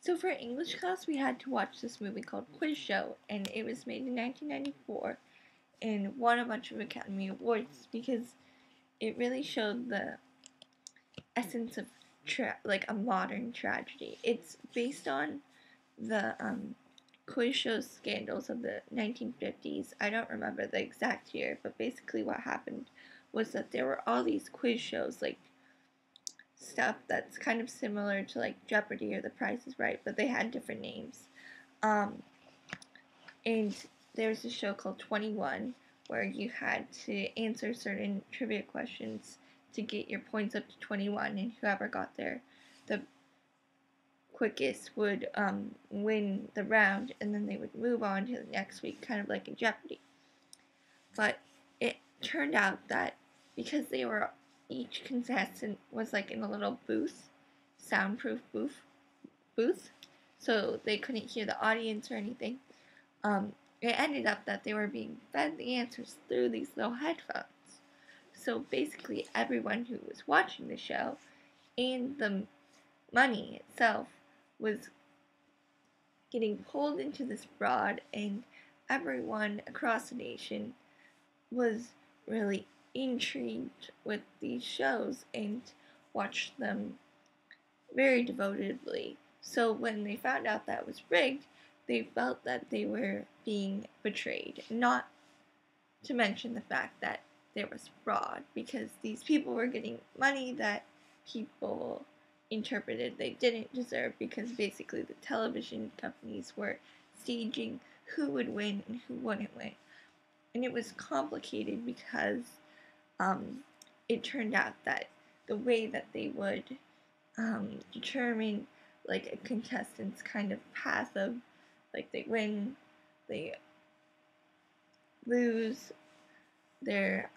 So for English class, we had to watch this movie called Quiz Show, and it was made in 1994 and won a bunch of Academy Awards because it really showed the essence of like a modern tragedy. It's based on the quiz show scandals of the 1950s. I don't remember the exact year, but basically what happened was that there were all these quiz shows, like stuff that's kind of similar to like Jeopardy or The Price is Right, but they had different names. And there's a show called 21 where you had to answer certain trivia questions to get your points up to 21, and whoever got there the quickest would win the round, and then they would move on to the next week, kind of like in Jeopardy. But it turned out that because each contestant was like in a little booth, soundproof booth, so they couldn't hear the audience or anything. It ended up that they were being fed the answers through these little headphones. So basically, everyone who was watching the show and the money itself was getting pulled into this fraud, and everyone across the nation was really intrigued with these shows and watched them very devotedly. So when they found out that it was rigged, they felt that they were being betrayed. Not to mention the fact that there was fraud, because these people were getting money that people interpreted they didn't deserve, because basically the television companies were staging who would win and who wouldn't win. And it was complicated because it turned out that the way that they would determine like a contestant's kind of path of like they win, they lose, their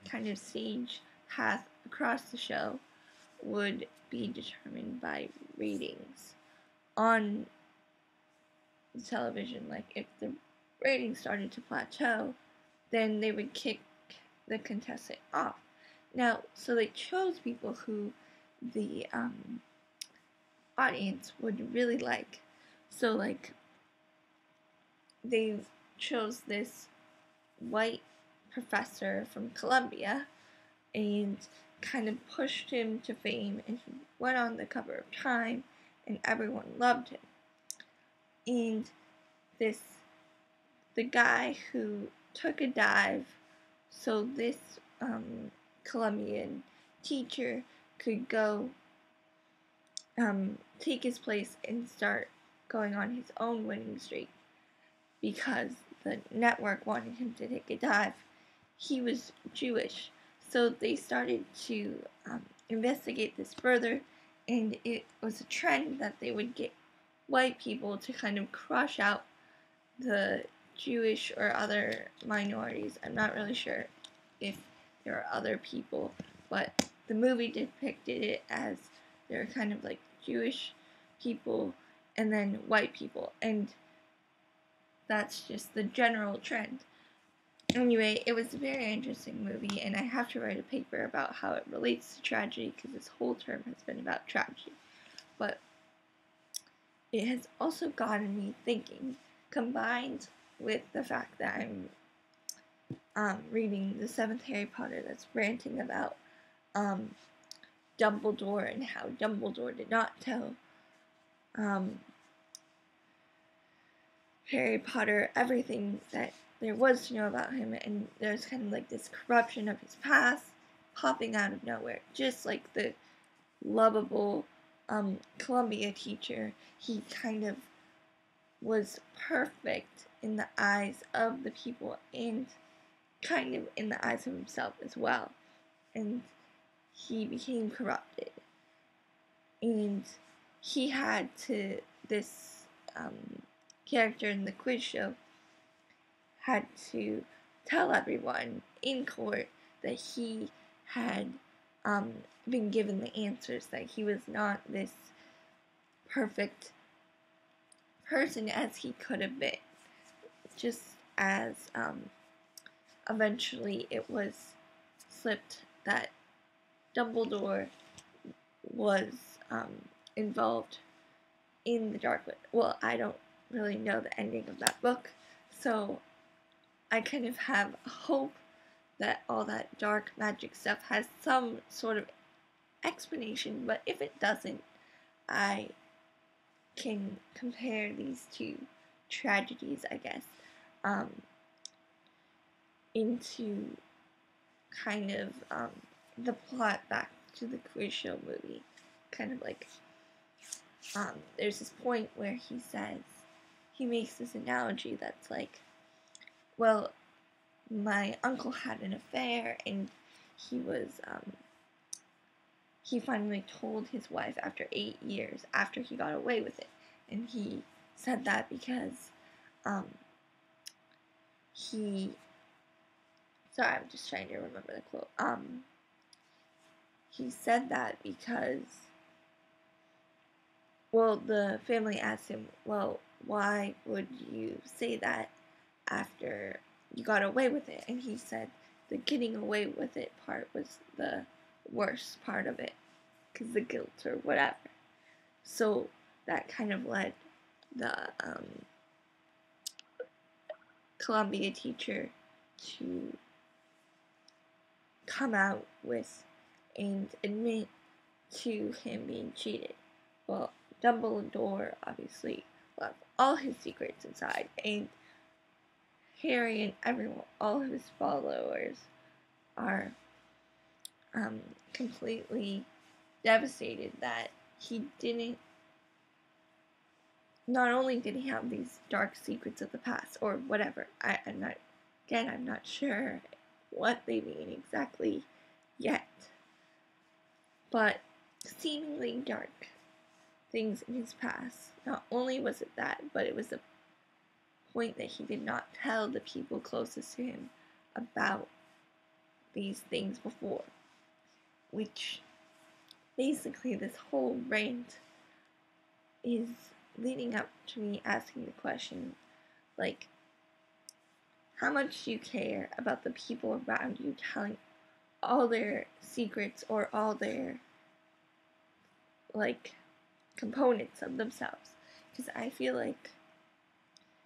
kind of stage path across the show would be determined by ratings on the television. Like if the ratings started to plateau, then they would kick the contestant off. Now, so they chose people who the audience would really like. So like they chose this white professor from Columbia and kind of pushed him to fame, and he went on the cover of Time and everyone loved him. And the guy who took a dive so this Colombian teacher could go take his place and start going on his own winning streak, because the network wanted him to take a dive. He was Jewish, so they started to investigate this further, and it was a trend that they would get white people to kind of crush out the Jewish or other minorities. I'm not really sure if there are other people, but the movie depicted it as there were kind of like Jewish people and then white people, and that's just the general trend. Anyway, it was a very interesting movie, and I have to write a paper about how it relates to tragedy, because this whole term has been about tragedy. But it has also gotten me thinking, combined with the fact that I'm reading the 7th Harry Potter that's ranting about Dumbledore and how Dumbledore did not tell Harry Potter everything that there was to know about him, and there's kind of like this corruption of his past popping out of nowhere, just like the lovable Columbia teacher. He kind of was perfect in the eyes of the people and kind of in the eyes of himself as well, and he became corrupted, and he had to this character in the quiz show had to tell everyone in court that he had been given the answers, that he was not this perfect person as he could have been. Just as eventually it was slipped that Dumbledore was involved in the Dark Witch. Well, I don't really know the ending of that book, so I kind of have hope that all that dark magic stuff has some sort of explanation, but if it doesn't, I can compare these two tragedies, I guess, into kind of the plot back to the quiz show movie. Kind of like, there's this point where he makes this analogy that's like, well, my uncle had an affair and he finally told his wife after 8 years after he got away with it. And he said that because sorry, I'm just trying to remember the quote. He said that because, well, the family asked him, well, why would you say that after you got away with it? And he said the getting away with it part was the worst part of it, because the guilt or whatever. So that kind of led the Columbia teacher to come out with and admit to him being cheated. Well, Dumbledore obviously left all his secrets inside, and Harry and everyone, all of his followers, are completely devastated that he didn't. Not only did he have these dark secrets of the past, or whatever, I'm not sure what they mean exactly yet, but seemingly dark things in his past. Not only was it that, but it was the point that he did not tell the people closest to him about these things before, which basically this whole rant is leading up to me asking the question, like, how much do you care about the people around you telling all their secrets or all their, like, components of themselves? Because I feel like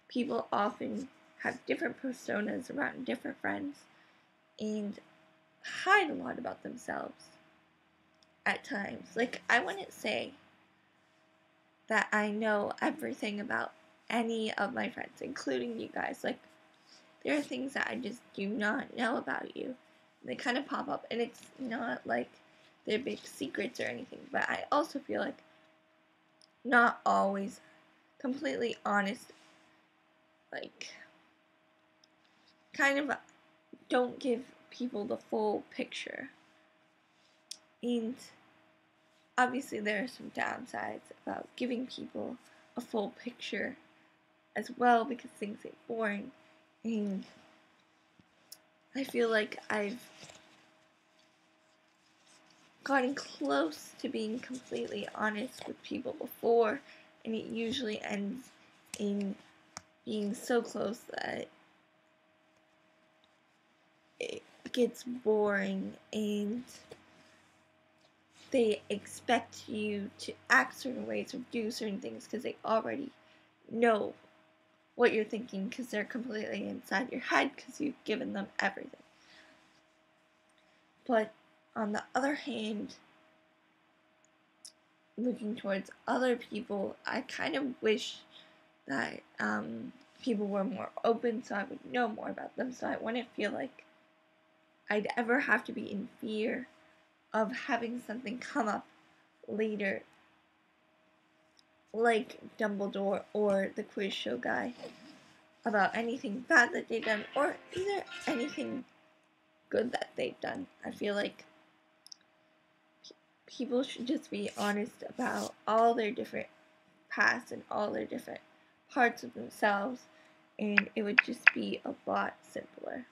people often have different personas around different friends and hide a lot about themselves at times. Like, I wouldn't say that I know everything about any of my friends, including you guys. Like, there are things that I just do not know about you. They kind of pop up, and it's not like they're big secrets or anything, but I also feel like not always completely honest, like, kind of don't give people the full picture. And obviously there are some downsides about giving people a full picture as well, because things get boring, and I feel like I've gotten close to being completely honest with people before, and it usually ends in being so close that it gets boring and they expect you to act certain ways or do certain things because they already know what you're thinking, because they're completely inside your head because you've given them everything. But on the other hand, looking towards other people, I kind of wish that people were more open so I would know more about them, so I wouldn't feel like I'd ever have to be in fear of having something come up later, like Dumbledore or the quiz show guy, about anything bad that they've done or either anything good that they've done. I feel like people should just be honest about all their different pasts and all their different parts of themselves, and it would just be a lot simpler.